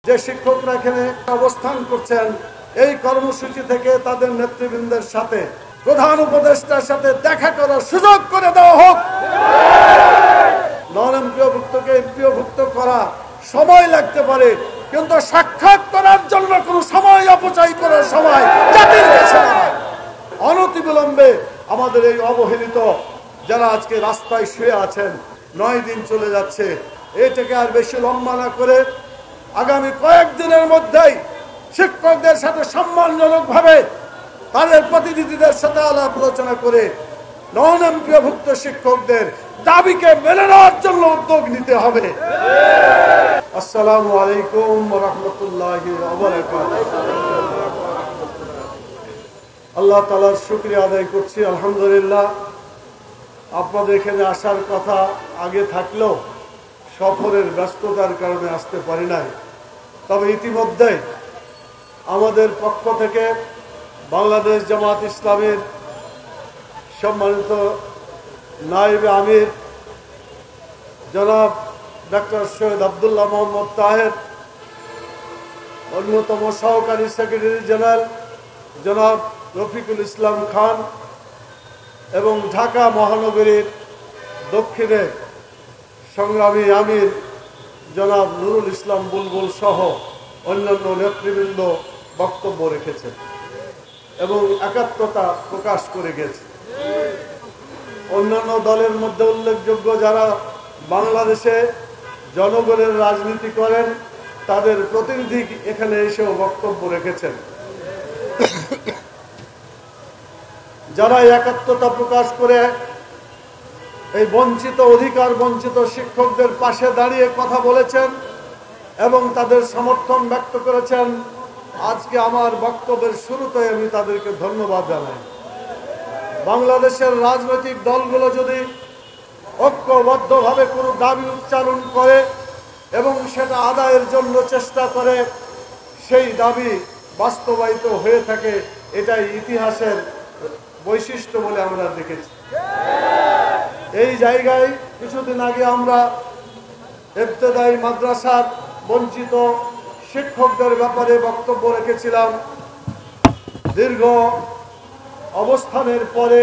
যে শিক্ষকরা এখানে অবস্থান করছেন, এই কর্মসূচি থেকে তাদের নেতৃবৃন্দের সাথে প্রধান উপদেষ্টার সাথে দেখা করার সুযোগ করে দেওয়া হোক। নন এমপিওভুক্তকে এমপিওভুক্ত করা সময় লাগতে পারে, কিন্তু সাক্ষাৎ করার জন্য কোন সময় অপচয় করার সময় জাতির কাছে নয়। অনতিবিলম্বে আমাদের এই অবহেলিত যারা আজকে রাস্তায় শুয়ে আছেন, 9 দিন চলে যাচ্ছে, এটাকে আর বেশি লম্বা না করে আগামী কয়েকদিনের মধ্যেই শিক্ষকদের সাথে সম্মানজনকভাবে তাদের প্রতিনিধিদের সাথে আলাপ আলোচনা করে নন এমপিওভুক্ত শিক্ষকদের দাবিকে মেনে নেওয়ার জন্য উদ্যোগ নিতে হবে। আসসালামু আলাইকুম ওয়া রাহমাতুল্লাহি ওয়া বারাকাতুহু। আল্লাহ তাআলার শুকরিয়া আদায় করছি। আলহামদুলিল্লাহ, আপনাদের এখানে আসার কথা আগে থাকলেও সফরের ব্যস্ততার কারণে আসতে পারি নাই। তবে ইতিমধ্যে আমাদের পক্ষ থেকে বাংলাদেশ জামাত ইসলামের সম্মানিত নায়েবে আমির জনাব ডক্টর সৈয়দ আব্দুল্লাহ মোহাম্মদ তাহের, অন্যতম সহকারী সেক্রেটারি জেনারেল জনাব রফিকুল ইসলাম খান এবং ঢাকা মহানগরীর দক্ষিণে সংগ্রামী আমির জনাব নুরুল ইসলাম বুলবুল সহ অন্যান্য নেতৃবৃন্দ বক্তব্য রেখেছেন এবং একাত্মতা প্রকাশ করে গেছে। অন্যান্য দলের মধ্যে উল্লেখযোগ্য যারা বাংলাদেশে জনগণের রাজনীতি করেন, তাদের প্রতিনিধি এখানে এসেও বক্তব্য রেখেছেন। যারা একাত্মতা প্রকাশ করে এই বঞ্চিত অধিকার বঞ্চিত শিক্ষকদের পাশে দাঁড়িয়ে কথা বলেছেন এবং তাদের সমর্থন ব্যক্ত করেছেন, আজকে আমার বক্তব্যের শুরুতে আমি তাদেরকে ধন্যবাদ জানাই। বাংলাদেশের রাজনৈতিক দলগুলো যদি ঐক্যবদ্ধভাবে কোনো দাবি উচ্চারণ করে এবং সেটা আদায়ের জন্য চেষ্টা করে, সেই দাবি বাস্তবায়িত হয়ে থাকে, এটাই ইতিহাসের বৈশিষ্ট্য বলে আমরা দেখেছি। এই জায়গায় কিছুদিন আগে আমরা ইবতেদায়ী মাদ্রাসার বঞ্চিত শিক্ষকদের ব্যাপারে বক্তব্য রেখেছিলাম। দীর্ঘ অবস্থানের পরে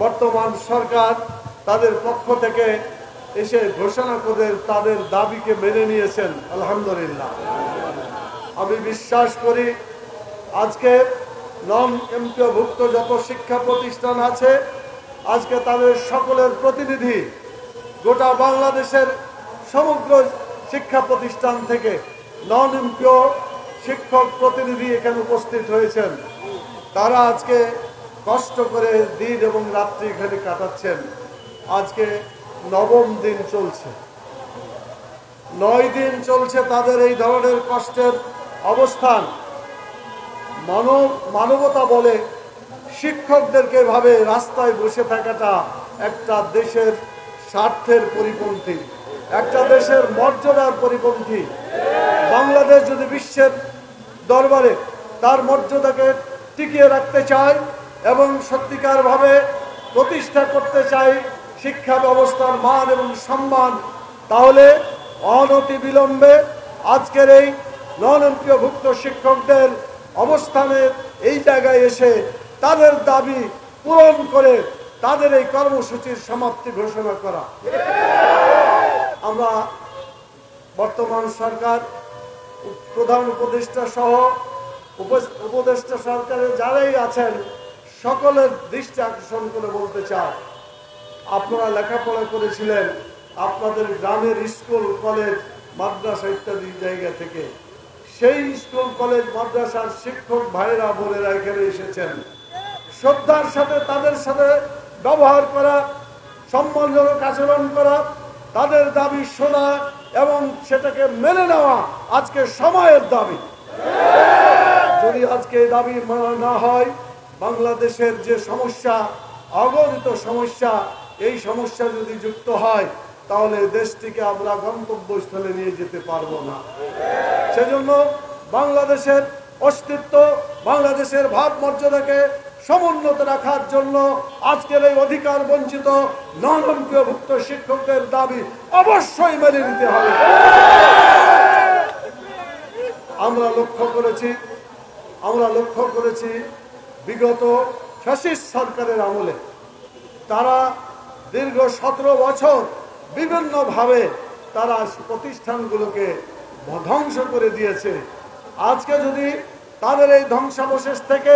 বর্তমান সরকার তাদের পক্ষ থেকে এসে ঘোষণা করে তাদের দাবিকে মেনে নিয়েছেন। আলহামদুলিল্লাহ, আমি বিশ্বাস করি আজকে নন এমপিওভুক্ত যত শিক্ষা প্রতিষ্ঠান আছে, আজকে তাদের সকলের প্রতিনিধি গোটা বাংলাদেশের সমগ্র শিক্ষা প্রতিষ্ঠান থেকে নন এমপিও শিক্ষক প্রতিনিধি এখানে উপস্থিত হয়েছেন। তারা আজকে কষ্ট করে দিন এবং রাত্রি এখানে কাটাচ্ছেন। আজকে 9ম দিন চলছে, 9 দিন চলছে তাদের এই ধরনের কষ্টের অবস্থান। মানবতা বলে শিক্ষকদেরকে ভাবে রাস্তায় বসে থাকাটা একটা দেশের স্বার্থের পরিপন্থী, একটা দেশের মর্যাদার পরিপন্থী। বাংলাদেশ যদি বিশ্বের দরবারে তার মর্যাদাকে টিকিয়ে রাখতে চায় এবং সত্যিকারভাবে প্রতিষ্ঠা করতে চায় শিক্ষা ব্যবস্থার মান এবং সম্মান, তাহলে অনতিবিলম্বে আজকের এই নন এমপিওভুক্ত শিক্ষকদের অবস্থানের এই জায়গায় এসে তাদের দাবি পূরণ করে তাদের এই কর্মসূচির সমাপ্তি ঘোষণা করা। আমরা বর্তমান সরকার প্রধান উপদেষ্টা সহ উপদেষ্টা সরকারের যারাই আছেন সকলের দৃষ্টি আকর্ষণ করে বলতে চাই, আপনারা লেখাপড়া করেছিলেন আপনাদের গ্রামের স্কুল কলেজ মাদ্রাসা ইত্যাদি জায়গা থেকে। সেই স্কুল কলেজ মাদ্রাসার শিক্ষক ভাইরা বোনেরা এখানে এসেছেন। শ্রদ্ধার সাথে তাদের সাথে ব্যবহার করা, সম্মানজনক আচরণ করা, তাদের দাবি শোনা এবং সেটাকে মেনে নেওয়া আজকে সময়ের দাবি। যদি আজকে দাবি মানা না হয়, বাংলাদেশের যে সমস্যা, অগণিত সমস্যা, এই সমস্যা যদি যুক্ত হয়, তাহলে দেশটিকে আমরা গন্তব্যস্থলে নিয়ে যেতে পারবো না। সেজন্য বাংলাদেশের অস্তিত্ব, বাংলাদেশের ভাবমর্যাদাকে সমুন্নত রাখার জন্য আজকের এই অধিকার বঞ্চিত নন এমপিওভুক্ত শিক্ষকদের দাবি অবশ্যই মেনে নিতে হবে। আমরা লক্ষ্য করেছি বিগত ফ্যাসিস্ট সরকারের আমলে তারা দীর্ঘ 17 বছর বিভিন্নভাবে তারা প্রতিষ্ঠানগুলোকে ধ্বংস করে দিয়েছে। আজকে যদি তাদের এই ধ্বংসাবশেষ থেকে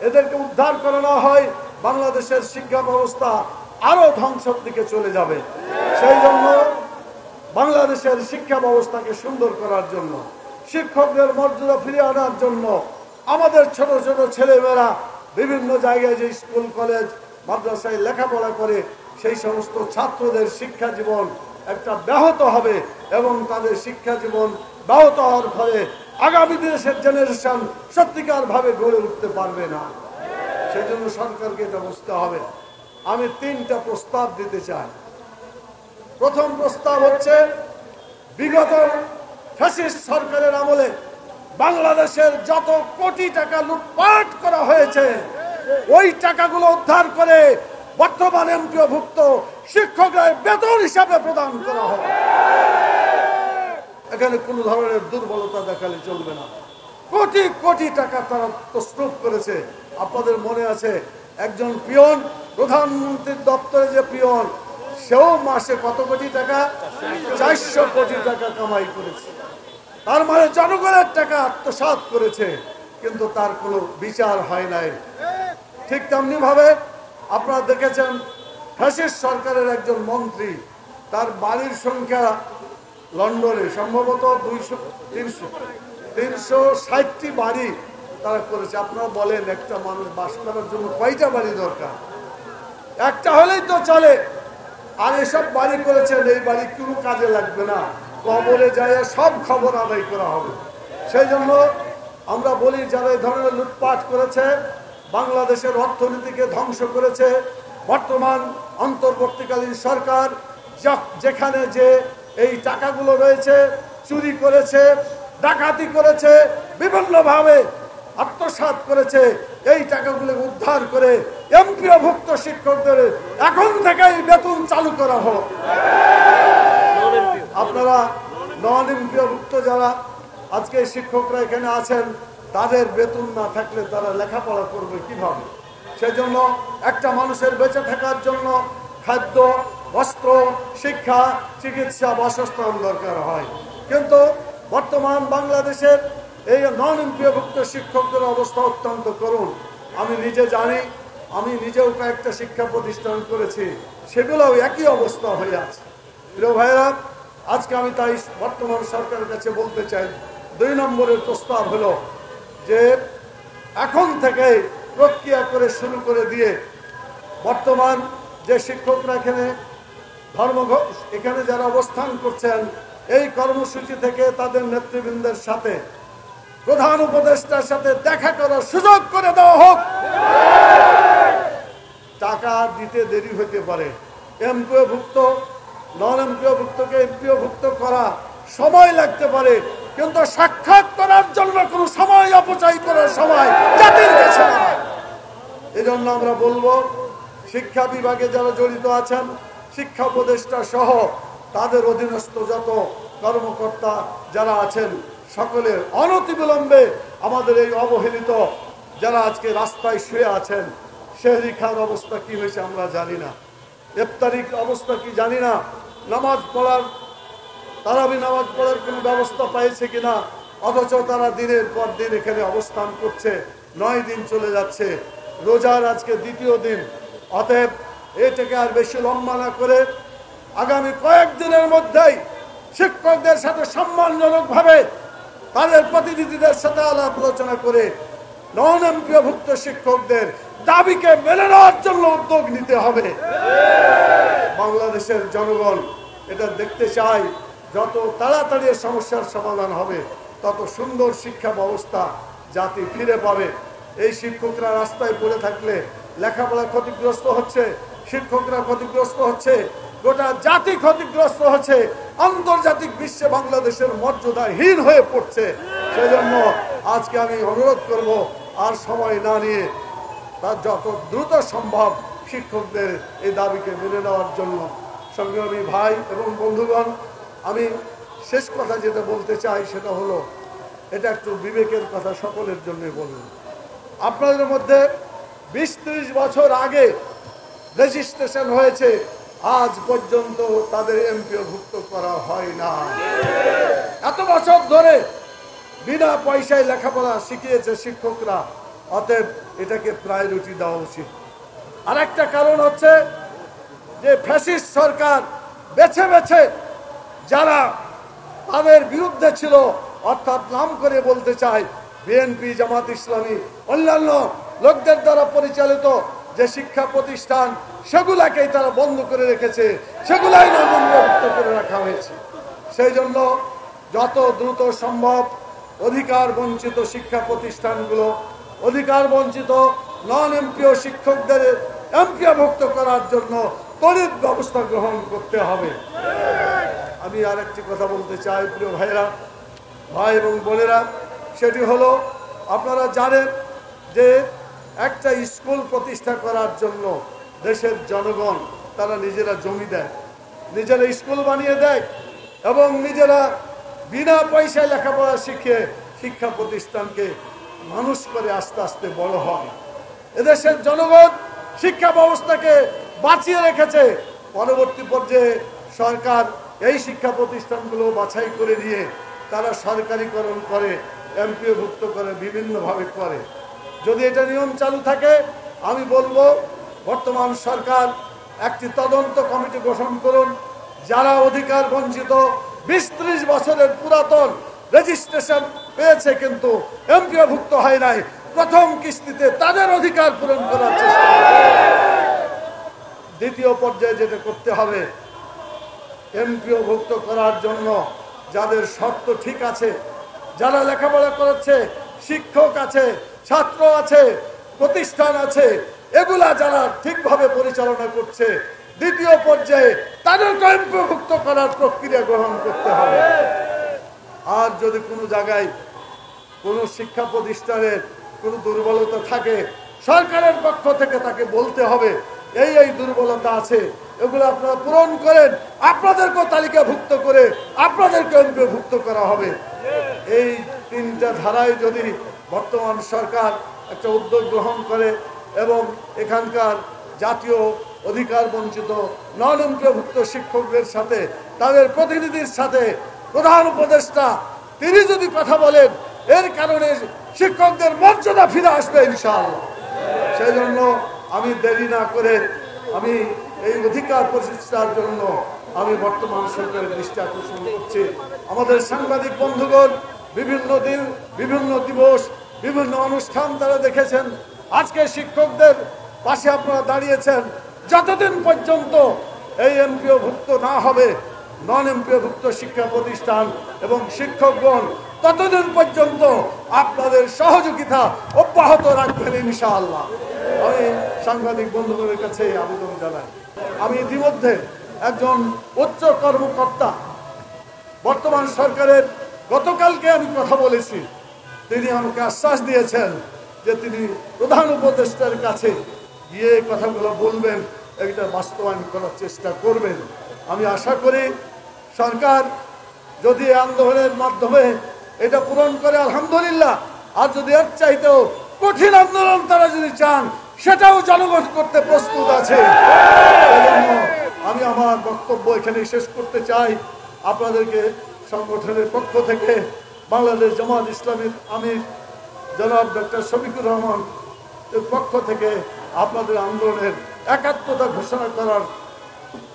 এদেরকে উদ্ধার করে না হয়, বাংলাদেশের শিক্ষা ব্যবস্থা আরো ধ্বংসের দিকে চলে যাবে। সেই জন্য বাংলাদেশের শিক্ষা ব্যবস্থাকে সুন্দর করার জন্য, শিক্ষকদের মর্যাদা ফিরিয়ে আনার জন্য, আমাদের ছোট ছোট ছেলেমেয়েরা বিভিন্ন জায়গায় যে স্কুল কলেজ মাদ্রাসায় লেখাপড়া করে সেই সমস্ত ছাত্রদের শিক্ষা জীবন একটা ব্যাহত হবে এবং তাদের শিক্ষা জীবন ব্যাহত হওয়ার ফলে আগামী দেশের জেনারেশন সত্যিকার ভাবে গড়ে উঠতে পারবে না। সেই জন্য সরকারকে এটা বুঝতে হবে। আমি 3টা প্রস্তাব দিতে চাই। প্রথম প্রস্তাব হচ্ছে, বিগত ফ্যাসিস্ট সরকারের আমলে বাংলাদেশের যত কোটি টাকা লুটপাট করা হয়েছে ওই টাকাগুলো উদ্ধার করে বর্তমান এমপিওভুক্ত শিক্ষকরা বেতন হিসাবে প্রদান করা হবে। এখানে কোন ধরনের দুর্বলতা দেখালে চলবে না। কোটি কোটি টাকা তারা তসরুপ করেছে। আপনাদের মনে আছে একজন পিয়ন, প্রধানমন্ত্রীর দপ্তরে যে পিয়ন, সেও মাসে কত কোটি টাকা? 400 কোটি টাকা কামাই করেছে। তার মানে জনগণের টাকা আত্মসাৎ করেছে, কিন্তু তার কোনো বিচার হয় নাই। ঠিক তেমনি ভাবে আপনারা দেখেছেন ফ্যাসিস্ট সরকারের একজন মন্ত্রী, তার বাড়ির সংখ্যা লন্ডনে সম্ভবত 360টি বাড়ি তারা করেছে। আপনারা বলেন একটা মানুষ বাস করার জন্য কয়টা বাড়ি দরকার? একটা হলেই তো চলে। আর এসব বাড়ি করেছেন, এই বাড়ি কোনো কাজে লাগবে না, কবরে যায় সব খবর আদায় করা হবে। সেই জন্য আমরা বলি, যারা এই ধরনের লুটপাট করেছে, বাংলাদেশের অর্থনীতিকে ধ্বংস করেছে, বর্তমান অন্তর্বর্তীকালীন সরকার যেখানে যে এই টাকাগুলো রয়েছে চুরি করেছে, ডাকাতি করেছে, বিভিন্নভাবে আত্মসাৎ করেছে, এই টাকাগুলো উদ্ধার করে এমপিওভুক্ত শিক্ষকদের এখন থেকেই বেতন চালু করা হোক। আপনারা নন এমপিওভুক্ত যারা আজকে শিক্ষকরা এখানে আছেন, তাদের বেতন না থাকলে তারা লেখাপড়া করবে কিভাবে? সেজন্য একটা মানুষের বেঁচে থাকার জন্য খাদ্য, বস্ত্র, শিক্ষা, চিকিৎসা, বাসস্থান দরকার হয়। কিন্তু বর্তমান বাংলাদেশের এই নন এমপিওভুক্ত শিক্ষকদের অবস্থা অত্যন্ত করুণ। আমি নিজে জানি, আমি নিজেও কয়েকটা শিক্ষা প্রতিষ্ঠান করেছি, সেগুলোও একই অবস্থা হয়ে আছে। প্রিয় ভাইরা, আজকে আমি তাই বর্তমান সরকারের কাছে বলতে চাই, 2 নম্বরের প্রস্তাব হলো যে এখন থেকে প্রক্রিয়া করে শুরু করে দিয়ে বর্তমান যে শিক্ষকরা এখানে যারা অবস্থান করছেন, এই কর্মসূচি থেকে তাদের নেতৃবৃন্দের সাথে, প্রধান উপদেষ্টার সাথে দেখা করার সুযোগ করে দেওয়া হোক। টাকা দিতে দেরি হতে পারে, এমপিওভুক্ত নন এমপিওভুক্তকে এমপিওভুক্ত করা সময় লাগতে পারে, কিন্তু সাক্ষাৎ করার জন্য কোন সময় অপচয় করার সময় জাতির কাছে নয়। এই জন্য আমরা বলবো, শিক্ষা বিভাগে যারা জড়িত আছেন, শিক্ষা উপদেষ্টা সহ তাদের অধীনস্থ যত কর্মকর্তা যারা আছেন, সকলে অনতিবিলম্বে আমাদের এই অবহেলিত যারা আজকে রাস্তায় শুয়ে আছেন, সেহরি খাওয়ার অবস্থা কি হয়েছে আমরা জানি না, ইফতারির অবস্থা কি জানি না, নামাজ পড়ার, তারাবি নামাজ পড়ার কোনো ব্যবস্থা পাইছে কিনা, অথচ তারা দিনের পর দিন এখানে অবস্থান করছে। 9 দিন চলে যাচ্ছে, রোজার আজকে 2য় দিন। অতএব এটাকে আর বেশি লম্বা না করে আগামী কয়েকদিনের মধ্যেই শিক্ষকদের সাথে সম্মানজনকভাবে তাদের প্রতিনিধিদের সাথে আলাপ আলোচনা করে নন এমপিওভুক্ত শিক্ষকদের দাবিকে মেনে নেওয়ার জন্য উদ্যোগ নিতে হবে। বাংলাদেশের জনগণ এটা দেখতে চায়, যত তাড়াতাড়ি সমস্যার সমাধান হবে তত সুন্দর শিক্ষা ব্যবস্থা জাতি ফিরে পাবে। এই শিক্ষকরা রাস্তায় পড়ে থাকলে লেখাপড়া ক্ষতিগ্রস্ত হচ্ছে, শিক্ষকরা ক্ষতিগ্রস্ত হচ্ছে, গোটা জাতি ক্ষতিগ্রস্ত হচ্ছে, আন্তর্জাতিক বিশ্বে বাংলাদেশের মর্যাদাহীন হয়ে পড়ছে। সেজন্য আজকে আমি অনুরোধ করব, আর সময় না নিয়ে তার যত দ্রুত সম্ভব শিক্ষকদের এই দাবিকে মেনে নেওয়ার জন্য। সংগ্রামী ভাই এবং বন্ধুগণ, আমি শেষ কথা যেটা বলতে চাই সেটা হলো, এটা একটু বিবেকের কথা সকলের জন্য বলুন। আপনাদের মধ্যে 20-30 বছর আগে রেজিস্ট্রেশন হয়েছে, আজ পর্যন্ত তাদের এমপিওভুক্ত করা হয় না। এত বছর ধরে বিনা পয়সায় লেখাপড়া শিখিয়েছে শিক্ষকরা, অতএব এটাকে প্রায়োরিটি দেওয়া উচিত। আর একটা কারণ হচ্ছে যে ফ্যাসিস্ট সরকার বেছে বেছে যারা তাদের বিরুদ্ধে ছিল, অর্থাৎ নাম করে বলতে চাই বিএনপি, জামাত ইসলামী, অন্যান্য লোকদের দ্বারা পরিচালিত যে শিক্ষা প্রতিষ্ঠান, সেগুলাকেই তারা বন্ধ করে রেখেছে, সেগুলাই নজরভুক্ত করে রাখা হয়েছে। সেই জন্য যত দ্রুত সম্ভব অধিকার বঞ্চিত শিক্ষা প্রতিষ্ঠানগুলো, অধিকার বঞ্চিত নন এমপিও শিক্ষকদের এমপিওভুক্ত করার জন্য তড়িৎ ব্যবস্থা গ্রহণ করতে হবে। আমি আরেকটি কথা বলতে চাই প্রিয় ভাইরা, ভাই এবং বোনেরা, সেটি হলো আপনারা জানেন যে একটা স্কুল প্রতিষ্ঠা করার জন্য দেশের জনগণ তারা নিজেরা জমি দেয়, নিজেরা স্কুল বানিয়ে দেয় এবং নিজেরা বিনা পয়সায় লেখাপড়া শিখে শিক্ষা প্রতিষ্ঠানকে মানুষ করে আস্তে আস্তে বড় হয়। এদেশের জনগণ শিক্ষা ব্যবস্থাকে বাঁচিয়ে রেখেছে। পরবর্তী পর্যায়ে সরকার এই শিক্ষা প্রতিষ্ঠানগুলো বাছাই করে নিয়ে তারা সরকারিকরণ করে, এমপিওভুক্ত করে, বিভিন্নভাবে করে। যদি এটা নিয়ম চালু থাকে, আমি বলবো বর্তমান সরকার একটি তদন্ত কমিটি গঠন করুন। যারা অধিকার বঞ্চিত 20-30 বছরের পুরাতন রেজিস্ট্রেশন পেয়েছে কিন্তু এমপিওভুক্ত হয় নাই, প্রথম কিস্তিতে তাদের অধিকার পূরণ করার চেষ্টা করুন। দ্বিতীয় পর্যায়ে যেটা করতে হবে, এমপিওভুক্ত করার জন্য যাদের শর্ত ঠিক আছে, যারা লেখাপড়া করাচ্ছে, শিক্ষক আছে, ছাত্র আছে, প্রতিষ্ঠান আছে, এগুলা যারা ঠিকভাবে পরিচালনা করছে, দ্বিতীয় পর্যায়ে তাদেরকে এমপিওভুক্ত করার প্রক্রিয়া গ্রহণ করতে হবে। আর যদি কোনো জায়গায় কোনো শিক্ষা প্রতিষ্ঠানের কোনো দুর্বলতা থাকে, সরকারের পক্ষ থেকে তাকে বলতে হবে এই এই দুর্বলতা আছে, এগুলো আপনারা পূরণ করেন, আপনাদেরকেও তালিকাভুক্ত করে আপনাদেরকে এমপিওভুক্ত করা হবে। এই তিনটা ধারায় যদি বর্তমান সরকার একটা উদ্যোগ গ্রহণ করে এবং এখানকার জাতীয় অধিকার বঞ্চিত নন এমপিওভুক্ত শিক্ষকদের সাথে, তাদের প্রতিনিধির সাথে প্রধান উপদেষ্টা তিনি যদি কথা বলেন, এর কারণে শিক্ষকদের মর্যাদা ফিরে আসবে ইনশাআল্লাহ। সেই জন্য আমি দেরি না করে আমি এই অধিকার প্রতিষ্ঠার জন্য আমি বর্তমান সরকারের দৃষ্টি আকর্ষণ করছি। আমাদের সাংবাদিক বন্ধুগণ বিভিন্ন দিন, বিভিন্ন দিবস, বিভিন্ন অনুষ্ঠান তারা দেখেছেন। আজকে শিক্ষকদের পাশে আপনারা দাঁড়িয়েছেন। যতদিন পর্যন্ত এই এমপিওভুক্ত না হবে নন এমপিওভুক্ত শিক্ষা প্রতিষ্ঠান এবং শিক্ষকগণ, ততদিন পর্যন্ত আপনাদের সহযোগিতা অব্যাহত রাখবেন ইনশাআল্লাহ। আমি সাংবাদিক বন্ধুদের কাছে আবেদন জানাই। আমি ইতিমধ্যে একজন উচ্চ কর্মকর্তা বর্তমান সরকারের, গতকালকে আমি কথা বলেছি, তিনি আমাকে আশ্বাস দিয়েছেন যে তিনি প্রধান উপদেষ্টার কাছে গিয়ে কথাগুলো বলবেন, এটা বাস্তবায়ন করার চেষ্টা করবেন। আমি আশা করি সরকার যদি আন্দোলনের মাধ্যমে এটা পূরণ করে আলহামদুলিল্লাহ, আর যদি এর চাইতেও কঠিন আন্দোলন তারা যদি চান, সেটাও জনগণ করতে প্রস্তুত আছে। আমি আমার বক্তব্য এখানে শেষ করতে চাই। আপনাদেরকে সংগঠনের পক্ষ থেকে বাংলাদেশ জামাত ইসলামীর আমির জনাব ডক্টর শফিকুর রহমান এর পক্ষ থেকে আপনাদের আন্দোলনের একাত্মতা ঘোষণা করার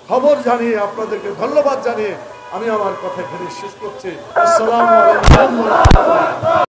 খবর জানিয়ে আপনাদেরকে ধন্যবাদ জানিয়ে আমি আমার কথা এখানে শেষ করছি। আসসালামু আলাইকুম।